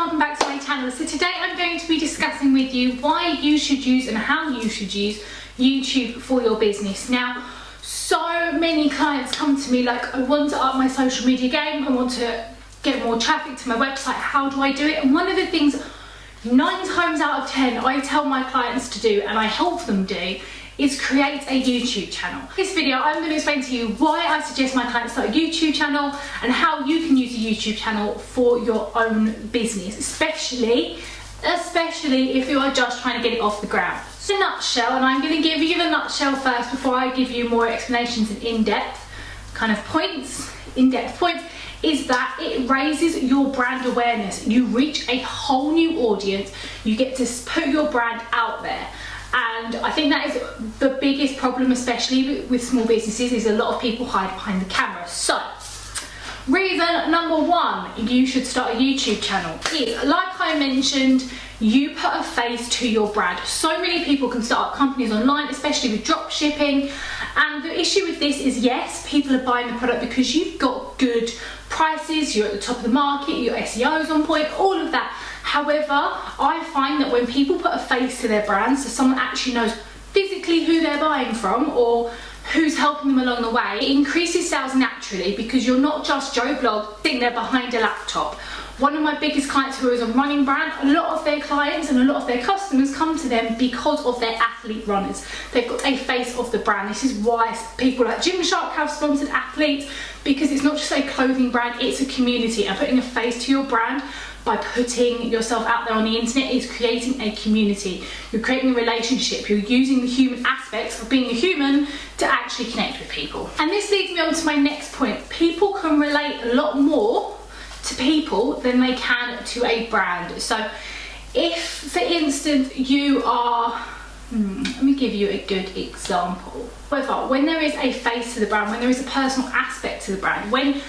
welcome back to my channel. So today I'm going to be discussing with you why you should use and how you should use YouTube for your business. Now, so many clients come to me like, I want to up my social media game, I want to get more traffic to my website, how do I do it? And one of the things 9 times out of 10 I tell my clients to do and I help them do is create a YouTube channel. In this video I'm going to explain to you why I suggest my clients start a YouTube channel and how you can use a YouTube channel for your own business, especially if you are just trying to get it off the ground. So in a nutshell, and I'm going to give you the nutshell first before I give you more explanations and in-depth points, is that it raises your brand awareness. You reach a whole new audience, you get to put your brand out there. And I think that is the biggest problem, especially with small businesses, is a lot of people hide behind the camera. So, reason number 1 you should start a YouTube channel is, like I mentioned, you put a face to your brand. So many people can start up companies online, especially with drop shipping. And the issue with this is, yes, people are buying the product because you've got good prices, you're at the top of the market, your SEO is on point, all of that. However, I find that when people put a face to their brand, so someone actually knows physically who they're buying from or who's helping them along the way, it increases sales naturally because you're not just Joe Blog sitting there behind a laptop. One of my biggest clients who is a running brand, a lot of their clients and a lot of their customers come to them because of their athlete runners. They've got a face of the brand. This is why people like Gymshark have sponsored athletes, because it's not just a clothing brand, it's a community. And putting a face to your brand by putting yourself out there on the internet is creating a community. You're creating a relationship. You're using the human aspects of being a human to actually connect with people. And this leads me on to my next point. People can relate a lot more to people than they can to a brand. So if, for instance, you are, let me give you a good example. However, when there is a face to the brand, when there is a personal aspect to the brand, when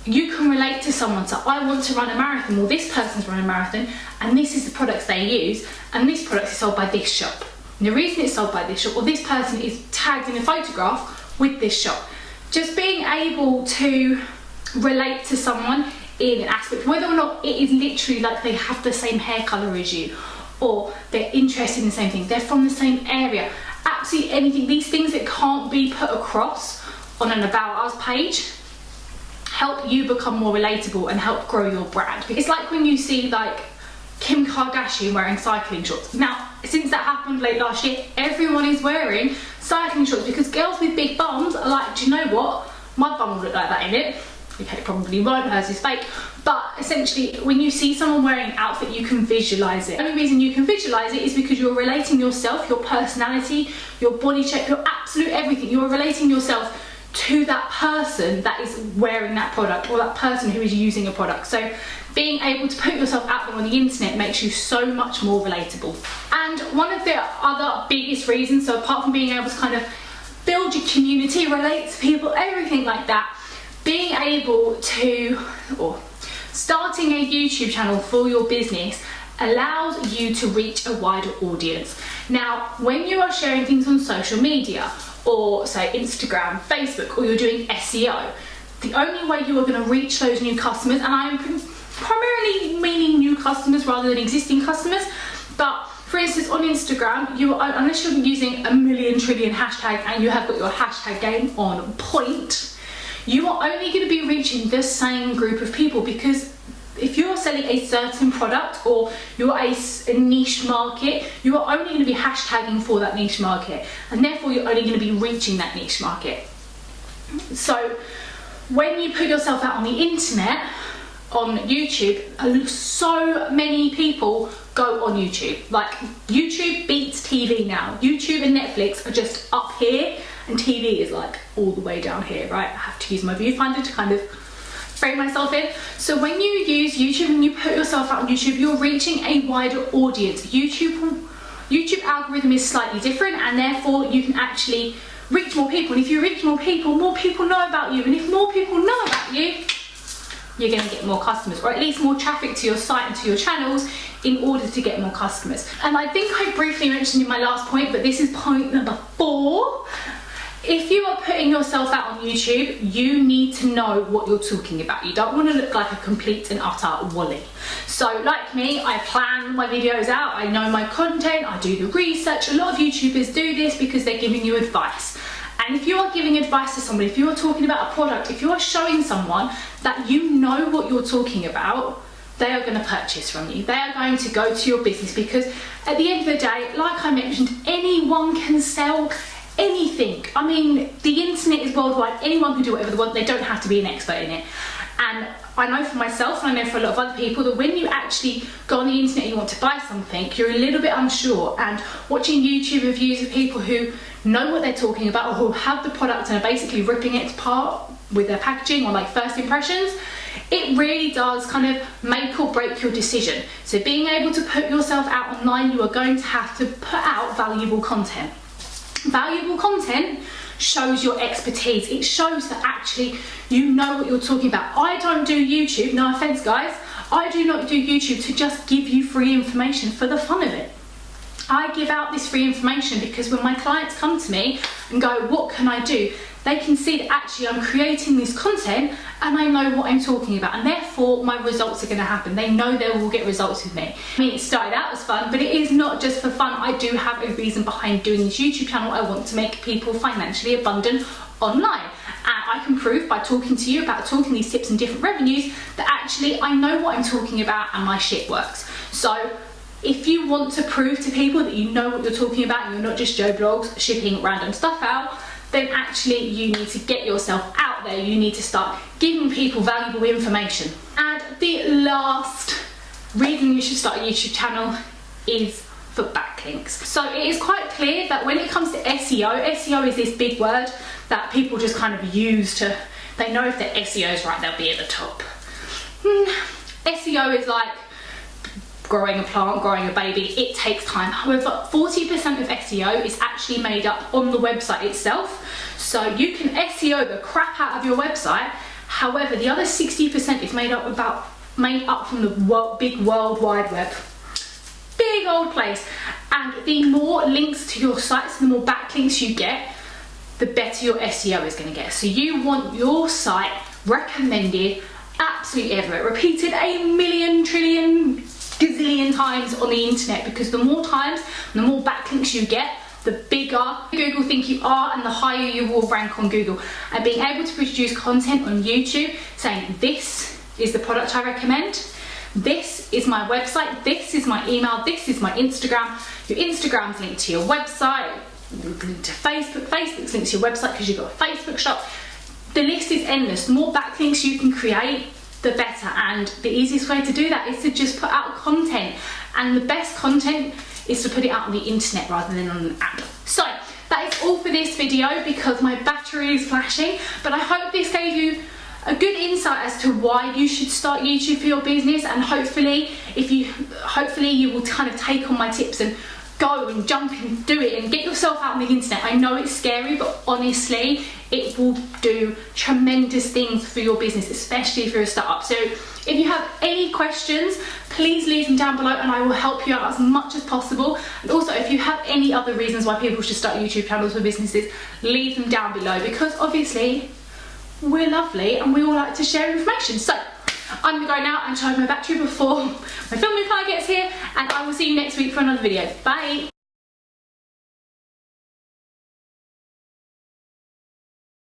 you can relate to someone, so I want to run a marathon, well, this person's run a marathon and this is the products they use and this product is sold by this shop. And the reason it's sold by this shop, or this person is tagged in a photograph with this shop. Just being able to relate to someone in an aspect, whether or not it is literally like they have the same hair colour as you, or they're interested in the same thing, they're from the same area, absolutely anything. These things that can't be put across on an About Us page help you become more relatable and help grow your brand. It's like when you see like Kim Kardashian wearing cycling shorts. Now, since that happened late last year, everyone is wearing cycling shorts because girls with big bums are like, do you know what? My bum will look like that in it. Okay, probably won't, hers is fake. But essentially, when you see someone wearing an outfit, you can visualize it. The only reason you can visualize it is because you're relating yourself, your personality, your body shape, your absolute everything. You're relating yourself to that person that is wearing that product or that person who is using a product. So being able to put yourself out there on the internet makes you so much more relatable. And one of the other biggest reasons, so apart from being able to kind of build your community, relate to people, everything like that, being able to, or starting a YouTube channel for your business allows you to reach a wider audience. Now, when you are sharing things on social media, or say Instagram, Facebook, or you're doing SEO, the only way you are going to reach those new customers, and I'm primarily meaning new customers rather than existing customers, but for instance on Instagram, unless you're using a million trillion hashtags and you have got your hashtag game on point, you are only going to be reaching the same group of people, because if you're selling a certain product or you're a niche market, you are only going to be hashtagging for that niche market, and therefore you're only going to be reaching that niche market. So when you put yourself out on the internet, on YouTube, so many people go on YouTube. Like, YouTube beats TV now. YouTube and Netflix are just up here and TV is like all the way down here, right? I have to use my viewfinder to kind of frame myself in. So when you use YouTube and you put yourself out on YouTube, you're reaching a wider audience. YouTube algorithm is slightly different, and therefore you can actually reach more people. And if you reach more people know about you. And if more people know about you, you're going to get more customers, or at least more traffic to your site and to your channels in order to get more customers. And I think I briefly mentioned in my last point, but this is point number 4, if you are putting yourself out on YouTube, you need to know what you're talking about. You don't want to look like a complete and utter wally. So like me, I plan my videos out, I know my content, I do the research. A lot of YouTubers do this because they're giving you advice. And if you are giving advice to somebody, if you are talking about a product, if you are showing someone that you know what you're talking about, they are going to purchase from you. They are going to go to your business, because at the end of the day, like I mentioned, anyone can sell anything. I mean, the internet is worldwide. Anyone can do whatever they want. They don't have to be an expert in it. And I know for myself, and I know for a lot of other people, that when you actually go on the internet and you want to buy something, you're a little bit unsure. And watching YouTube reviews of people who know what they're talking about, or who have the product and are basically ripping it apart with their packaging or like first impressions, it really does kind of make or break your decision. So being able to put yourself out online, you are going to have to put out valuable content. Valuable content shows your expertise. It shows that actually you know what you're talking about. I don't do YouTube, no offense guys, I do not do YouTube to just give you free information for the fun of it. I give out this free information because when my clients come to me and go, what can I do? They can see that actually I'm creating this content and I know what I'm talking about, and therefore my results are going to happen. They know they will get results with me. I mean, it started out as fun, but it is not just for fun. I do have a reason behind doing this YouTube channel. I want to make people financially abundant online. And I can prove by talking to you about talking these tips and different revenues that actually I know what I'm talking about and my shit works. So if you want to prove to people that you know what you're talking about and you're not just Joe Blogs shipping random stuff out, then actually you need to get yourself out there. You need to start giving people valuable information. And the last reason you should start a YouTube channel is for backlinks. So it is quite clear that when it comes to SEO, SEO is this big word that people just kind of use to, they know if their SEO is right, they'll be at the top. SEO is like growing a plant, growing a baby. It takes time. However, 40% of SEO is actually made up on the website itself. So you can SEO the crap out of your website. However, the other 60% is made up from the big world wide web. Big old place. And the more links to your sites, the more backlinks you get, the better your SEO is going to get. So you want your site recommended absolutely everywhere, repeated a million, trillion, gazillion times on the internet, because the more times, the more backlinks you get, the bigger Google think you are and the higher you will rank on Google. And being able to produce content on YouTube saying this is the product I recommend, this is my website, this is my email, this is my Instagram. Your Instagram's linked to your website, linked to Facebook, Facebook's linked to your website because you've got a Facebook shop. The list is endless. The more backlinks you can create, the better. And the easiest way to do that is to just put out content. And the best content is to put it out on the internet rather than on an app. So that is all for this video because my battery is flashing, but I hope this gave you a good insight as to why you should start YouTube for your business. And hopefully you will kind of take on my tips and go and jump and do it and get yourself out on the internet. I know it's scary, but honestly, it will do tremendous things for your business, especially if you're a startup. So if you have any questions, please leave them down below and I will help you out as much as possible. And also, if you have any other reasons why people should start YouTube channels for businesses, leave them down below, because obviously we're lovely and we all like to share information. So I'm gonna go now and charge my battery before my filming car gets here, and I will see you next week for another video. Bye.